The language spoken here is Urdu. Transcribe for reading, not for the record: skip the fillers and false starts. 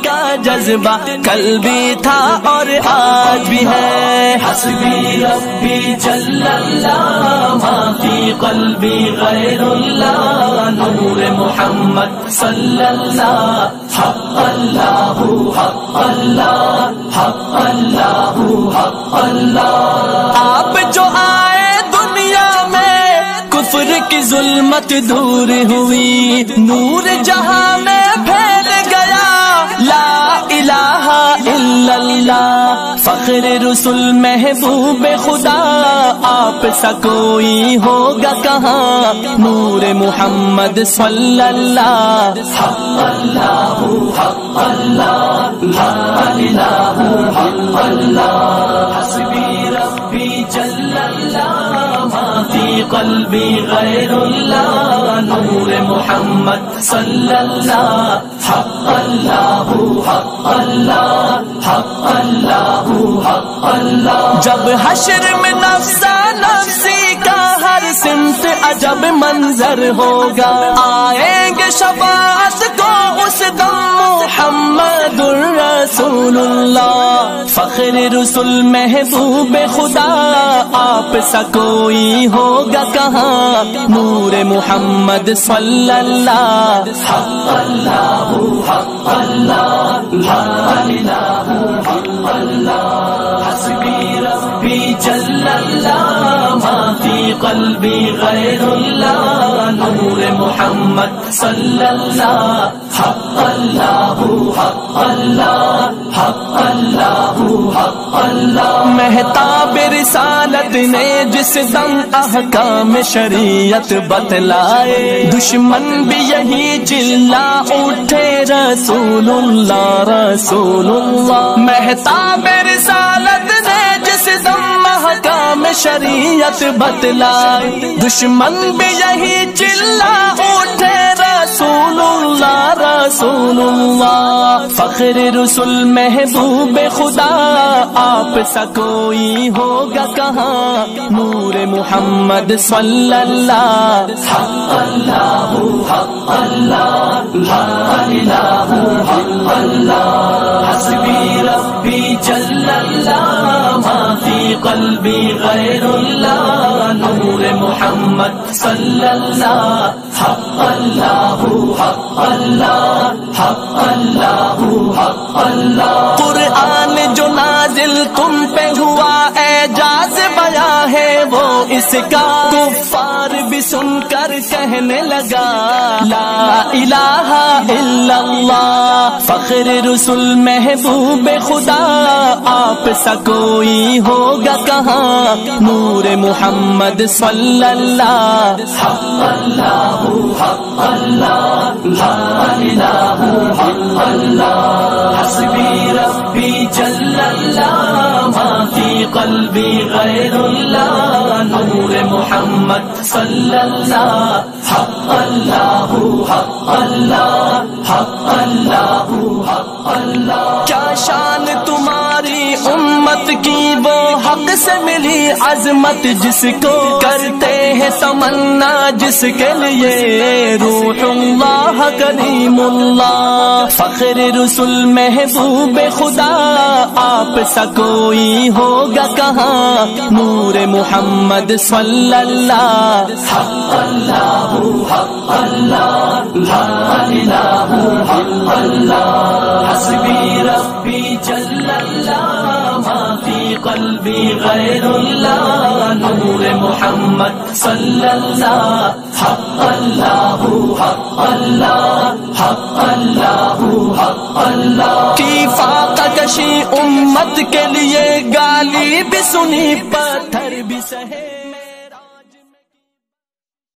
کا جذبہ کل بھی تھا اور آج بھی ہے. حسبی ربی جل اللہ ما فی قلبی غیر اللہ نور محمد صلی اللہ حق اللہ حق اللہ حق اللہ حق اللہ. آپ جو آئے دنیا میں کفر کی ظلمت دور ہوئی, نور جہاں میں پھیل گیا لا الہ الا اللہ. فخر رسول محبوب خدا آپ سا کوئی ہوگا کہاں, نور محمد صلی اللہ حق اللہ حق اللہ لا الہ حق اللہ. حسبی ربی جل اللہ ما فی قلبی غیر اللہ نور محمد صلی اللہ حق اللہ حق اللہ حق اللہ حق اللہ. جب حشر میں نفسا نفسی کا ہر سمت عجب منظر ہوگا, آئیں گے شفاعت کو اس دم محمد الرسول اللہ. فخر رسول محبوب خدا آپ سا کوئی ہوگا کہاں, نور محمد صلی اللہ حق اللہ حق اللہ لا الہ حق اللہ. حسبی ربی جل اللہ ما فی قلبی غیر اللہ نور محمد صلی اللہ حق اللہ حق اللہ حق اللہ حق اللہ. مہتاب رسالت نے جس دم احکام شریعت بتلائے, دشمن بھی یہی چلا اٹھے رسول اللہ رسول اللہ. مہتاب رسالت نے جس دم احکام شریعت بتلائے, دشمن بھی یہی چلا اٹھے رسول اللہ رسول اللہ. فخر رسول محبوب خدا آپ سا کوئی ہوگا کہاں, نور محمد صلی اللہ حق اللہ حق اللہ لا الہ حق اللہ. حسبی ربی جل اللہ ما فی قلبی غیر اللہ نور محمد صلی اللہ حق اللہ حق اللہ حق اللہ حق اللہ. قرآن جو نازل تم پہ ہوا اعجاز بیاں ہے وہ اس کا, کفار بھی سن کر کہنے لگا لا الہ الا اللہ. فخر رسول محبوب خدا آپ سا کوئی ہوگا کہاں, نور محمد صلی اللہ حق اللہ حق اللہ لا الہ حق اللہ. حسبی ربی جل اللہ ما فی قلبی غیر اللہ نور محمد صلی اللہ حق اللہ حق اللہ حق اللہ حق اللہ. کیا شان تمہاری امت کی وہ حق سے ملی عظمت جس کو کرتے ہیں تمنا, جس کے لیے روح اللہ کریم اللہ. فخر رسول محبوب خدا آپ سا کوئی ہوگا کہاں, نور محمد صلی اللہ حق اللہ حق اللہ لا الہ حق اللہ. حسبی ربی جل اللہ ما فی قلبی غیر اللہ نور محمد صلی اللہ حق اللہ حق اللہ حق اللہ حق اللہ. کی فاقہ کشی امت کے لیے گالی بھی سنی, پتھر بھی سہے.